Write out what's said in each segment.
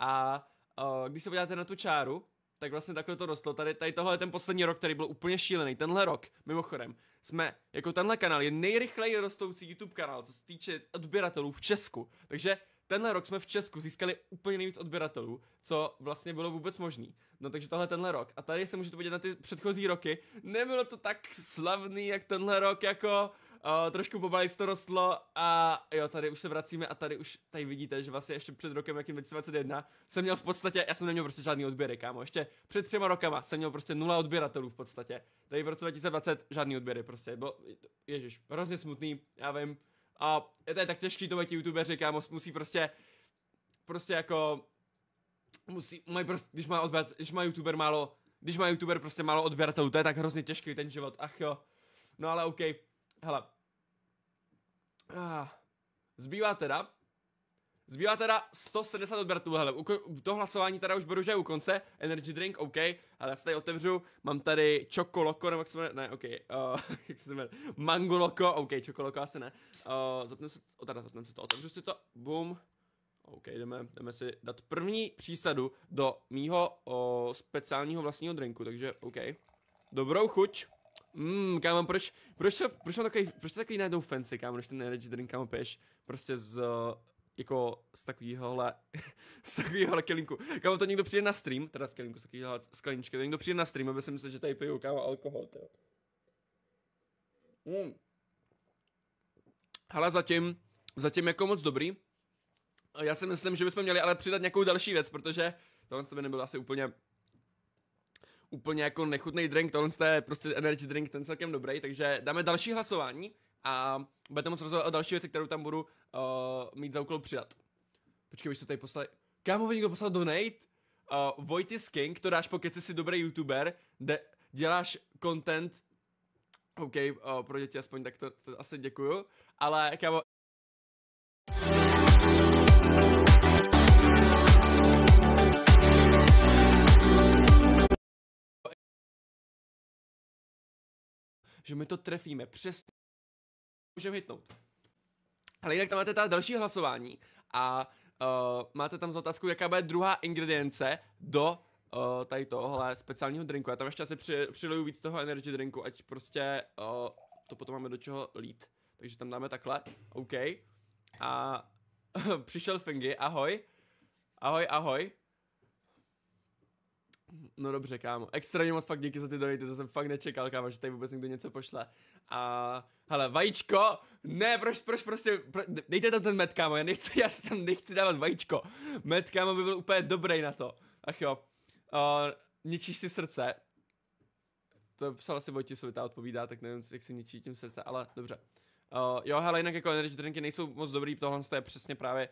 A když se podíváte na tu čáru, tak vlastně takhle to rostlo. Tady tohle je ten poslední rok, který byl úplně šílený. Tenhle rok, mimochodem, jsme, jako tenhle kanál je nejrychleji rostoucí YouTube kanál, co se týče odběratelů v Česku. Takže tenhle rok jsme v Česku získali úplně nejvíc odběratelů, co vlastně bylo vůbec možný. No takže tenhle rok. A tady se můžete podívat na ty předchozí roky. Nebylo to tak slavný, jak tenhle rok, jako trošku pomalejc to rostlo a jo, tady už se vracíme a tady vidíte, že vlastně ještě před rokem, jakým 2021, jsem měl v podstatě, já jsem neměl prostě žádný odběry, kámo. Ještě před 3 rokama jsem měl prostě 0 odběratelů v podstatě. Tady v roce 2020 žádný odběry prostě. Bylo, ježiš, hrozně smutný, já vím. A je to tak těžký, to ti youtubeři, kámo, musí prostě jako, když má youtuber prostě málo odběratelů, to je tak hrozně těžký ten život, ach jo. No ale OK, hele. Zbývá teda 170 odběratelů, hele, to hlasování teda už beru, že je u konce, energy drink, OK, ale já se tady otevřu, mám tady Choco Loco, nebo jak se jmenuje, ne, OK, jak se jmenuje, Mango Loco, OK, Choco Loco asi ne, zapneme si to, otevřu si to, boom, OK, jdeme si dát první přísadu do mýho speciálního vlastního drinku, takže OK, dobrou chuť. Kámo, proč to takový najednou fancy, kámo, když ten energy drink, kámo, piješ prostě z takovýhohle, z takovýhohle kelínku. Kámo, to někdo přijde na stream, teda z kelínku, z takovýhohle skleničky, to někdo přijde na stream, aby si myslel, že tady piju, kámo, alkohol, tyjo. Hele, zatím jako moc dobrý. Já si myslím, že bychom měli ale přidat nějakou další věc, protože tohle by nebyl asi úplně jako nechutný drink, tohle je prostě energy drink, ten celkem dobrý, takže dáme další hlasování a budete moc rozhodovat o další věci, kterou tam budu mít za úkol přidat. Počkej, bych to tady poslal. Kámo, někdo poslal donate? Vojtis King, to dáš, pokud jsi dobrý youtuber, děláš content, OK, pro děti aspoň, tak to asi děkuju, ale kámo, že my to trefíme, přesně můžeme hitnout. Ale jinak tam máte tady další hlasování a máte tam za otázku, jaká bude druhá ingredience do tady tohohle speciálního drinku. Já tam ještě asi přileju víc toho energy drinku, ať prostě to potom máme do čeho lít. Takže tam dáme takhle, OK. A přišel Fingy, ahoj. Ahoj. No dobře, kámo. Extrémně moc fakt díky za ty donaty, to jsem fakt nečekal, kámo, že tady vůbec někdo něco pošle. A hele, vajíčko, ne, proč prostě, dejte tam ten med, kámo, já tam nechci dávat vajíčko. Med, kámo, by byl úplně dobrý na to. Ach jo. Ničíš si srdce. To psal asi Vojtisovi, ta odpovídá, tak nevím, jak si ničí tím srdce, ale dobře. Jo, hele, jinak jako energy drinky nejsou moc dobrý, tohle je přesně právě,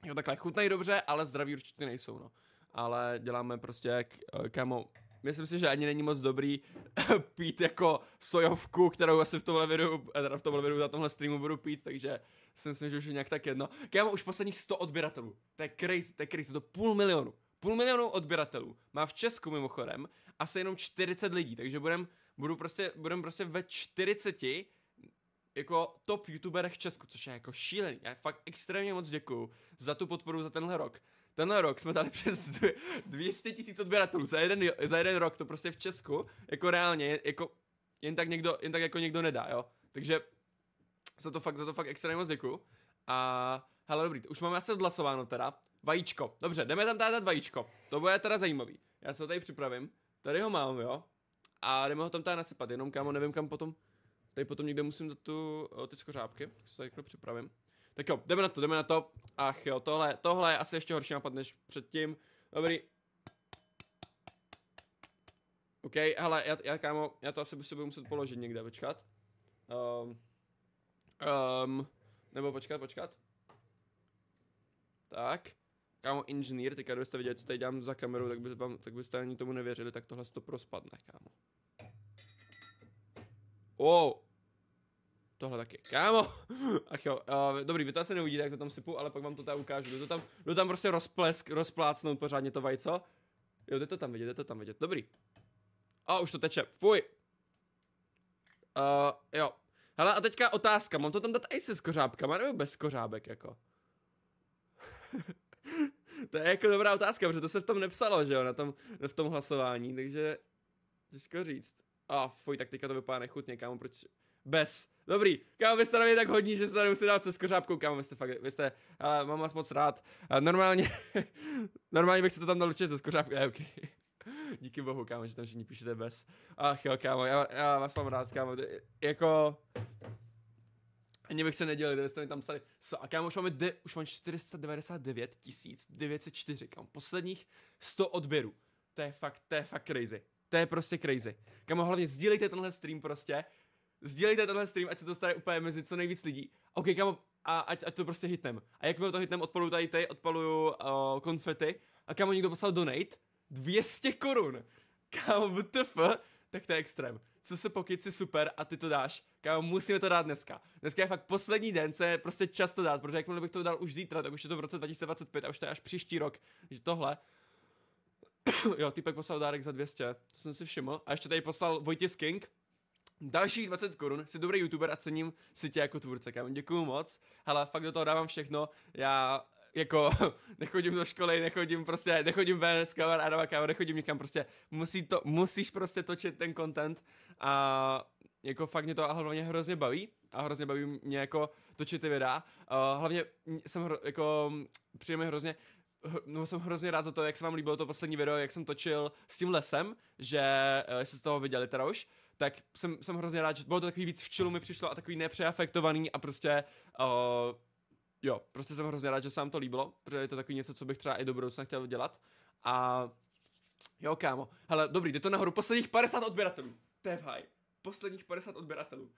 jo, takhle chutnají dobře, ale zdraví určitě nejsou, no. Ale děláme prostě, kámo, myslím si, že ani není moc dobrý pít jako sojovku, kterou asi v tomhle videu, na tomhle streamu budu pít, takže si myslím, že už je nějak tak jedno. Kámo, už posledních 100 odběratelů, to je crazy, to 500 000. 500 000 odběratelů má v Česku mimochodem asi jenom 40 lidí, takže budem prostě ve 40 jako top youtuberech v Česku, což je jako šílený. Já fakt extrémně moc děkuju za tu podporu za tenhle rok. Tenhle rok jsme dali přes 200 000 odběratelů za jeden rok, to prostě v Česku, jako reálně, jako jen tak jako někdo nedá, jo. Takže za to fakt extrémně moc děkuju. A hele, dobrý, už máme asi odhlasováno teda. Vajíčko, dobře, jdeme tam dát vajíčko, to bude teda zajímavý. Já se ho tady připravím, tady ho mám, jo. A jdeme ho tam tady nasypat, jenom kámo, nevím kam potom. Tady potom někde musím dát ty skořápky, tak se tady takhle připravím. Tak jo, jdeme na to. Ach jo, tohle je asi ještě horší nápad než předtím. Dobrý. OK, hele, kámo, já to asi si budu muset položit někde, počkat. Nebo počkat. Tak. Kámo, inženýr, teďka kdybyste viděli, co tady dělám za kamerou, tak byste ani tomu nevěřili, tak tohle se to prospadne, kámo. Wow. Tohle taky, kámo. Ach jo, dobrý, vy to asi neuvidíte, jak to tam sypu, ale pak vám to tady ukážu. Jdu tam prostě rozplácnout pořádně to vajco. Jo, jde to tam vidět, dobrý. Už to teče, fuj. Jo. Hele, a teďka otázka, mám to tam dát i se skořápkama, nebo bez skořábek, jako? To je jako dobrá otázka, protože to se v tom nepsalo, že jo, v tom hlasování, takže těžko říct. Fuj, tak teďka to vypadá nechutně, kámo, proč? Bez. Dobrý, kámo, vy jste na mě tak hodní, že se tady musí dát se skořápkou, kámo, vy jste, ale mám vás moc rád. Normálně, normálně bych se to tam dal určitě se skořápkou, okay. Díky bohu, kámo, že tam všichni píšete bez. Ach jo, kámo, já vás mám rád, kámo, jako... Ani bych se nedělil, kdybyste mi tam psali. A kámo, už mám 499 904, kámo, posledních 100 odběrů. To je fakt crazy. To je prostě crazy. Kámo, hlavně sdílejte tenhle stream prostě. Sdílejte tenhle stream, ať se to stane úplně mezi co nejvíc lidí. OK, kámo, a ať to prostě hitnem. A jakmile to hitnem, odpaluju odpaluju konfety. A kámo, někdo poslal donate 200 korun. Kámo, WTF, tak to je extrém. Co se pokyci super a ty to dáš. Kámo, musíme to dát dneska. Dneska je fakt poslední den, co je prostě čas to dát, protože jakmile bych to dal už zítra, tak už je to v roce 2025 a už to je až příští rok. Takže tohle. Jo, týpek poslal dárek za 200, to jsem si všiml. A ještě tady poslal Vojtěz King. Dalších 20 korun, jsi dobrý youtuber a cením si tě jako tvůrce, kámo, děkuju moc. Hele, fakt do toho dávám všechno, já jako nechodím do školy, nechodím ven s kamarádama, kámo, nechodím nikam, prostě musíš prostě točit ten content a jako fakt mě to hlavně hrozně baví a hrozně baví mě jako točit ty videa, hlavně přijde mi hrozně, no jsem hrozně rád za to, jak se vám líbilo to poslední video, jak jsem točil s tím lesem, že jste z toho viděli teda už, tak jsem hrozně rád, že bylo to takový víc v chillu mi přišlo a takový nepřeafektovaný a prostě, jo, prostě jsem hrozně rád, že se vám to líbilo, protože je to takový něco, co bych třeba i do budoucna chtěl dělat a jo, kámo, hele, dobrý, jde to nahoru, posledních 50 odběratelů, to je v high. Posledních 50 odběratelů,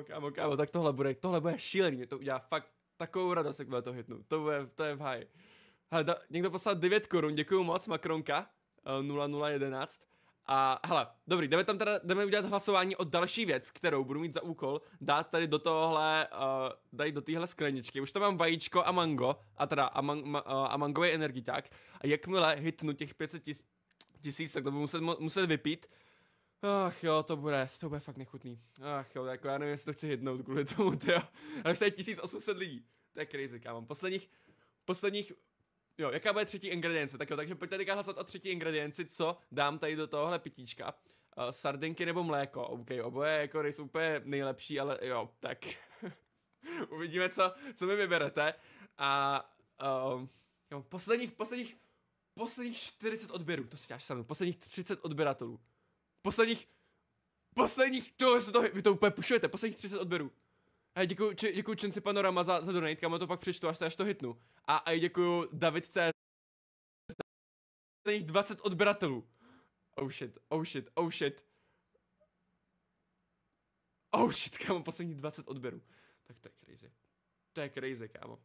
kámo, tak tohle bude šílený, mě to udělá fakt takovou radost, jak bude to hitnout, to je v high. Hele, někdo poslal 9 korun, děkuju moc, Makronka, 0011. A hele, dobrý, jdeme udělat hlasování o další věc, kterou budu mít za úkol dát tady do tohohle, tady do téhle skleničky. Už tam mám vajíčko a mango, a teda a mangový energiťák. A jakmile hitnu těch 500 tisíc, tak to budu muset vypít. Ach jo, to bude fakt nechutný. Ach jo, jako já nevím, jestli to chci hitnout kvůli tomu, tyjo. Ale už tady 1800 lidí. To je crazy, kámo. Posledních, jo, jaká bude třetí ingredience? Tak jo, takže pojďte teďka hlasovat o třetí ingredienci, co dám tady do tohohle pitíčka. Sardinky nebo mléko, ok, oboje jako jsou úplně nejlepší, ale jo, tak uvidíme, co mi vyberete. A jo, posledních 40 odběrů, to si děláš sami, posledních 30 odběratelů. Posledních, vy to úplně pušujete, posledních 30 odběrů. Hej, děkuju Čenci Panorama za donate, kam to pak přečtu, až to hitnu. A děkuju David C. Posledních 20 odběratelů. Oh shit, kámo, posledních 20 odběrů. Tak to je crazy, kámo.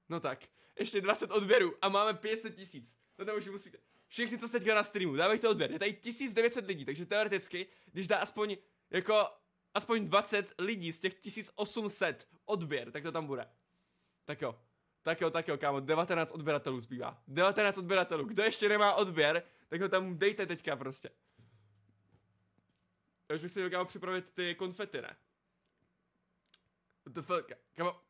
No tak, ještě 20 odběrů a máme 500 tisíc. No to už musíte. Všichni, co jste teďka na streamu, dávejte odběr. Je tady 1900 lidí, takže teoreticky, když dá aspoň 20 lidí z těch 1800 odběr, tak to tam bude. Tak jo, kámo, 19 odběratelů zbývá. 19 odběratelů, kdo ještě nemá odběr, tak ho tam dejte teďka prostě. Já už bych si měl, kámo, připravit ty konfety, ne? Kámo.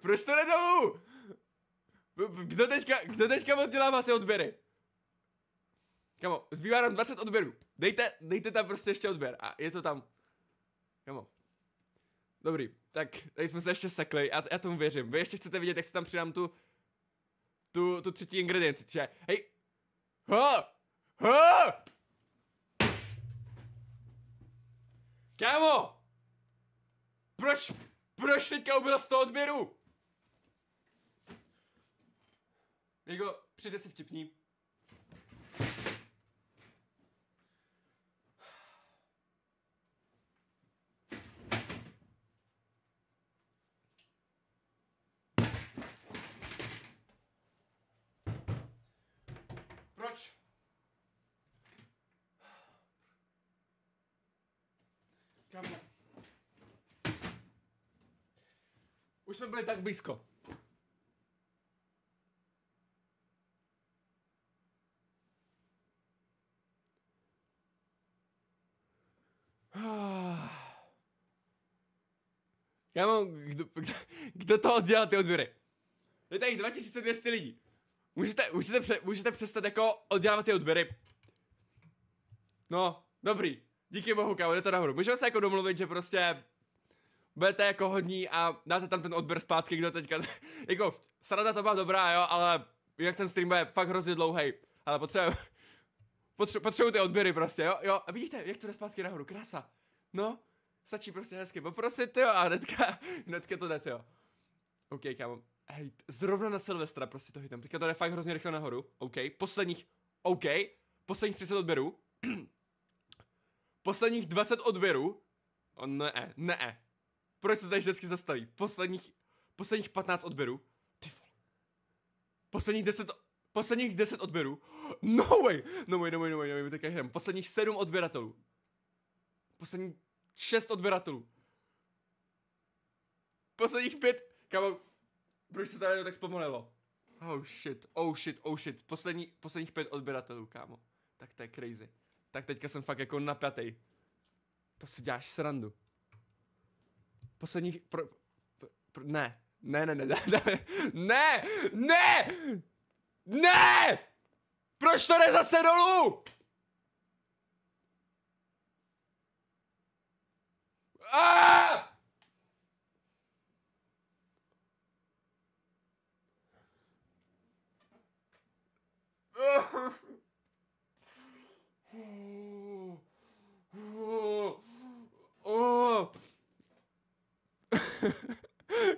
Proč to nedolů? Kdo teďka oddělává ty odběry? Kamo, zbývá nám 20 odběrů. Dejte tam prostě ještě odběr a je to tam. Kamo. Dobrý, tak tady jsme se ještě sekli, já tomu věřím. Vy ještě chcete vidět, jak si tam přidám tu třetí ingredienci, čiže, hej. Kámo! Proč teďka ubyla 100 odběrů? Jako, přijde si vtipný. Proč? Kámo. Už jsme byli tak blízko. Kámo, kdo to oddělal ty odběry? Je tady 2200 lidí. Můžete přestat jako oddělávat ty odběry. No, dobrý. Díky bohu, kámo, jde to nahoru. Můžeme se jako domluvit, že prostě budete jako hodní a dáte tam ten odběr zpátky, kdo teďka... jako, sranda to byla dobrá, jo, ale jinak ten stream bude fakt hrozně dlouhej. Ale potřebuji ty odběry prostě, jo. A vidíte, jak to jde zpátky nahoru, krása. No, stačí prostě hezky poprosit, jo, a hnedka to jde, jo. OK, kámo. Hej, zrovna na Silvestra prostě to hitám. Teďka to jde fakt hrozně rychle nahoru. OK, posledních 30 odběrů. Posledních 20 odběrů. Ne. Proč se tady vždycky zastaví? Posledních 15 odběrů. Ty vole. Posledních 10 odběrů. No way, teďka jdem. Posledních 7 odběratelů. Posledních 6 odběratelů. Posledních 5, kámo, proč se tady to tak zpomalilo? Oh shit. Posledních 5 odběratelů, kámo. Tak to je crazy. Tak teďka jsem fakt jako napjatej. To si děláš srandu. Posledních, ne. Proč to jde zase dolů?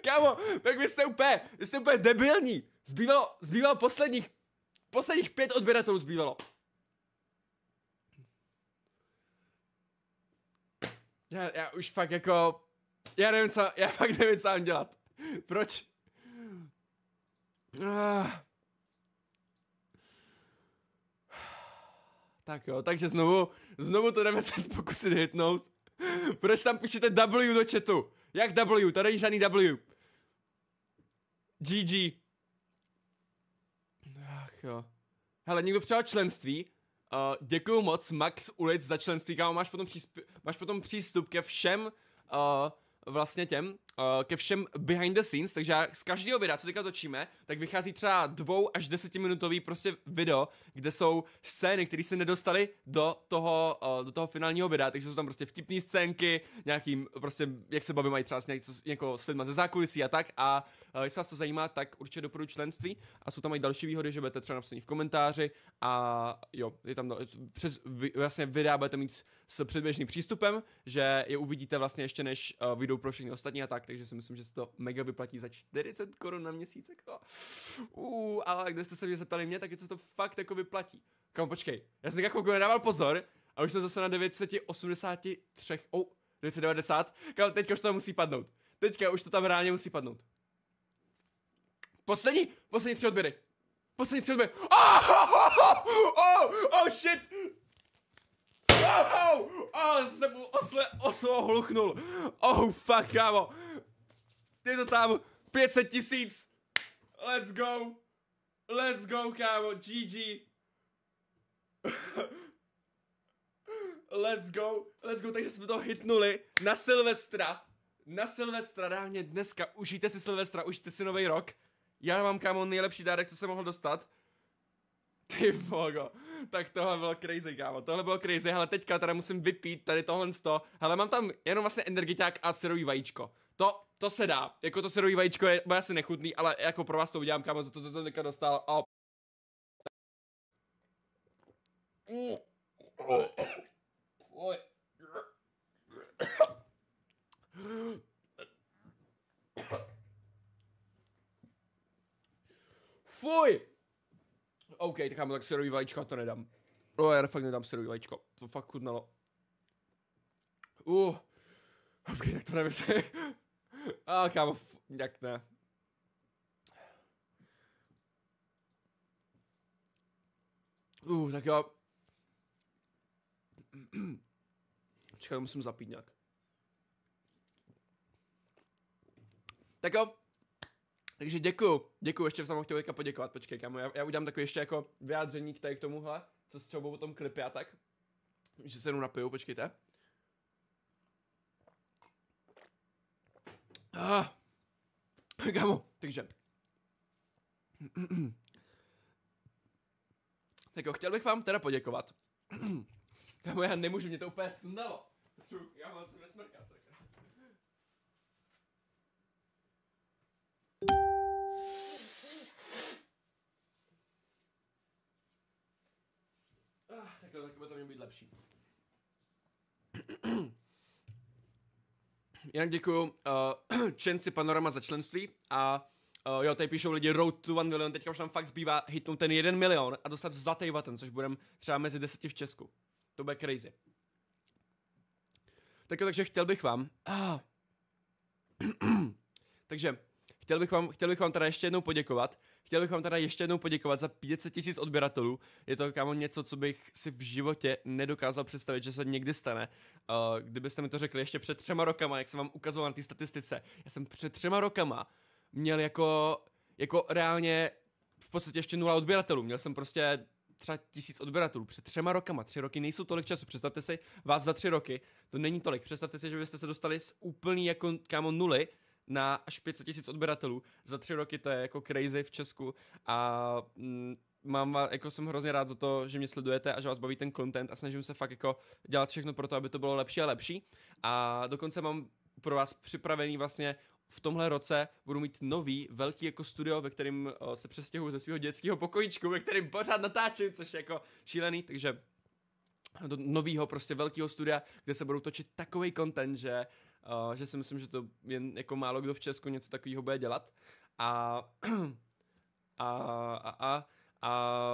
Kámo, tak vy jste úplně debilní. Zbývalo posledních 5 odběratelů zbývalo. Já už fakt jako, já fakt nevím, co mám dělat. Proč? Tak jo, takže znovu to jdeme se pokusit hitnout. Proč tam píšete W do chatu? Jak W? Tady není žádný W. GG. Ach jo. Hele, někdo přijal členství. Děkuju moc, Max Ulic, za členství. Kámo, máš potom přístup ke všem vlastně ke všem behind the scenes, takže z každého videa, co teďka točíme, tak vychází třeba 2 až 10 minutový prostě video, kde jsou scény, které se nedostaly do toho finálního videa, takže jsou tam prostě vtipné scénky, nějakým prostě, jak se bavíme, mají třeba s lidma ze zákulisí a tak, a jestli vás to zajímá, tak určitě doporučuji členství a jsou tam i další výhody, že budete třeba napsaný v komentáři a jo, je tam vlastně videa budete mít s předběžným přístupem, že je uvidíte vlastně ještě než vyjdou pro všechny ostatní a tak, takže si myslím, že se to mega vyplatí za 40 korun na měsíc, jako. Ale když jste se mě zeptali mě, tak je to fakt jako vyplatí. Kam, počkej, já jsem jako nedával pozor a už jsme zase na 983, 990, kam, teďka už to musí padnout. Teďka už to tam reálně musí padnout. Poslední 3 odběry. Shit! Jsem mu oslo hluchnul. Fuck, kámo. Je to tam 500 000. Let's go, kámo. GG. Let's go, takže jsme to hitnuli na Silvestra. Reálně dneska. Užijte si Silvestra, užijte si nový rok. Já mám, kámo, nejlepší dárek, co jsem mohl dostat. Ty bogo, tak tohle bylo crazy, kámo, hele, teďka teda musím vypít tady tohle z toho, hele, mám tam jenom vlastně energiťák a syrový vajíčko, to se dá, jako to syrový vajíčko bude asi nechutný, ale jako pro vás to udělám, kámo, za to, co jsem teďka dostal, Fuj! OK, tak kámo, tak syrový vajíčko to nedám. Já fakt nedám syrový vajíčko, to fakt chutnalo. OK, tak to nevím. Kámo, jak ne. Tak jo. Čekaj, musím zapít nějak. Tak jo. Takže děkuju, ještě jsem chtěl poděkovat, počkej, kámo, já udělám takový ještě jako vyjádření k tomuhle, co s třeba potom klipy a tak, že se jenom napiju, počkejte. Kámo, takže. Tak jo, chtěl bych vám teda poděkovat. Kámo, já nemůžu, mě to úplně sundalo. Já mám se vesmrkat, sakra. Tak jo, tak bude to mělo být lepší. Jinak děkuju Čenci Panorama za členství a jo, tady píšou lidi Road to 1 milion, teďka už nám fakt zbývá hitnout ten 1 milion a dostat zlatý button, což budeme třeba mezi 10 v Česku. To bude crazy. Tak jo, takže chtěl bych vám... takže chtěl bych vám teda ještě jednou poděkovat. Chtěl bych vám teda ještě jednou poděkovat za 500 000 odběratelů. Je to, kámo, něco, co bych si v životě nedokázal představit, že se někdy stane. Kdybyste mi to řekli ještě před 3 rokama, jak jsem vám ukazoval na té statistice. Já jsem před 3 rokama měl jako reálně v podstatě ještě 0 odběratelů. Měl jsem prostě třeba 1000 odběratelů před 3 rokama. 3 roky nejsou tolik času. Představte si vás za 3 roky, to není tolik. Představte si, že byste se dostali z úplný jako, kámo, nuly na až 500 000 odběratelů. Za 3 roky to je jako crazy v Česku a jako jsem hrozně rád za to, že mě sledujete a že vás baví ten content a snažím se fakt jako dělat všechno pro to, aby to bylo lepší a lepší. A dokonce mám pro vás připravený vlastně v tomhle roce budu mít nový velký jako studio, ve kterém se přestěhuju ze svého dětského pokojíčku, ve kterém pořád natáčím, což je jako šílený, takže do novýho prostě velkého studia, kde se budou točit takový content, že si myslím, že to jen jako málo kdo v Česku něco takového bude dělat. A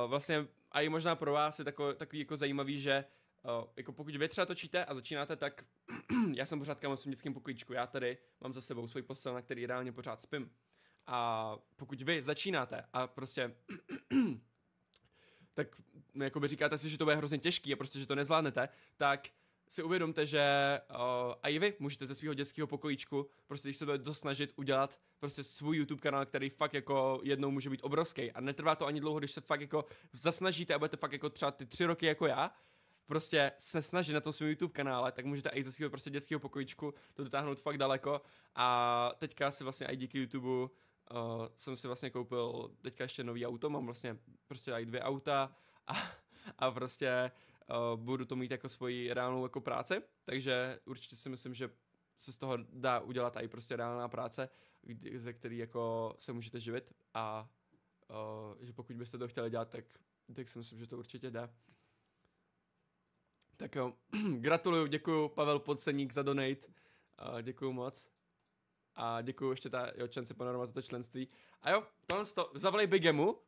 vlastně a i možná pro vás je takový jako zajímavý, že jako pokud vy třeba točíte a začínáte, tak já jsem pořád kámo v svým dětském pokojíčku, já tady mám za sebou svůj postel, na který reálně pořád spím. A pokud vy začínáte a prostě tak jakoby říkáte si, že to bude hrozně těžký a prostě, že to nezvládnete, tak si uvědomte, že a i vy můžete ze svého dětského pokojíčku, prostě když se budete snažit udělat prostě svůj YouTube kanál, který fakt jako jednou může být obrovský a netrvá to ani dlouho, když se fakt jako zasnažíte a budete fakt jako třeba ty 3 roky jako já, prostě se snažit na tom svém YouTube kanále, tak můžete i ze svého prostě dětského pokojíčku to dotáhnout fakt daleko a teďka si vlastně i díky YouTube jsem si vlastně koupil teďka ještě nový auto, mám vlastně prostě i 2 auta a prostě budu to mít jako svoji reálnou jako práci, takže určitě si myslím, že se z toho dá udělat i prostě reálná práce, ze který jako se můžete živit a že pokud byste to chtěli dělat, tak si myslím, že to určitě jde. Tak jo, gratuluju, děkuju Pavel Podceník za donate, děkuju moc. A děkuju ještě Čenci Panorama za to členství. A jo, tohle zavolej Bigemu.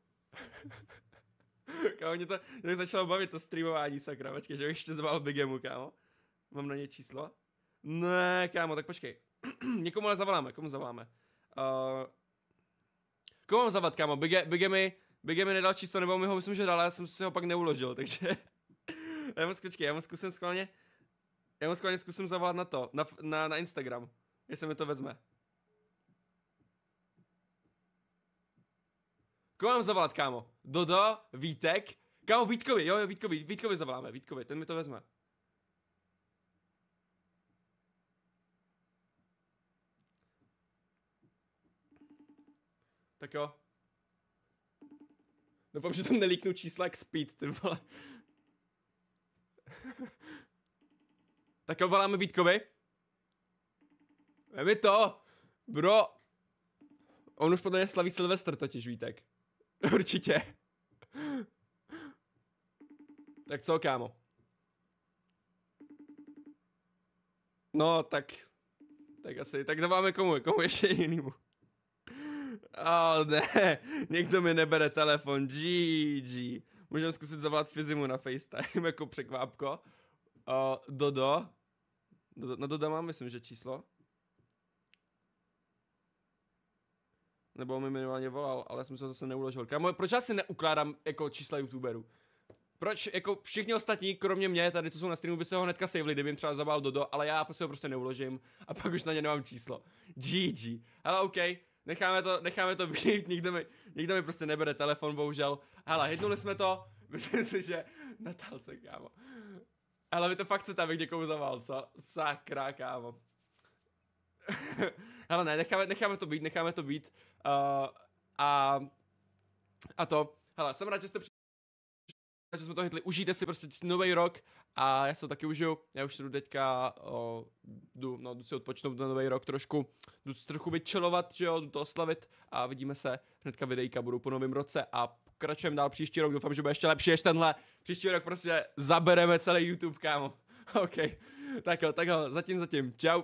Kámo, mě to začalo bavit to streamování, sakra, počkej, že bych ještě zavolal Bigemu, kámo. Mám na něj číslo? Ne, kámo, tak počkej. Někomu ale zavoláme, komu zavoláme? Komu mám zavolat, kámo? Bigemi nedal číslo, nebo mi ho myslím, že dal, ale já jsem si ho pak neuložil, takže... já mu zkusím schválně zkusím zavolat na to, na Instagram, jestli mi to vezme. Komu mám zavolat, kámo? Dodo? Vítek? Kámo, Vítkovi, jo, Vítkovi zavoláme, Vítkovi, ten mi to vezme. Tak jo. Doufám, že tam nelíknu čísla jak Speed, ty vole. Tak jo, voláme Vítkovi. Je mi to, bro. On už podle mě slaví Silvestr totiž, Vítek. Určitě. Tak co, kámo? No, tak asi, tak zavoláme komu ještě jinýmu. Ne, někdo mi nebere telefon, GG. Můžeme zkusit zavolat Fizimu na FaceTime, jako překvápko. Dodo. Na Doda mám, myslím, že číslo. Nebo mi minimálně volal, ale jsem se zase neuložil. Kámo, proč já si neukládám jako čísla youtuberů? Proč jako všichni ostatní, kromě mě, tady co jsou na streamu, by se ho hnedka savili, kdyby jim třeba zabal Dodo, ale já se ho prostě neuložím a pak už na ně nemám číslo. GG. Hele, OK, necháme to být, nikdo mi prostě nebere telefon, bohužel. Hele, hitnuli jsme to, myslím si, že Natálce, kámo. Ale vy to fakt chcete, abych někomu zavolal, co? Sakra, kámo. Ale ne, necháme to být. A hele, jsem rád, že jste že jsme to chytli, užijte si prostě nový rok a já se to taky užiju, já už jdu teďka, jdu si odpočnout na nový rok trošku, jdu si trochu vyčilovat, že jo, jdu to oslavit a vidíme se, hnedka videjka budou po novém roce a pokračujeme dál příští rok, doufám, že bude ještě lepší než tenhle, příští rok prostě zabereme celý YouTube, kámo, OK, tak jo, zatím, čau.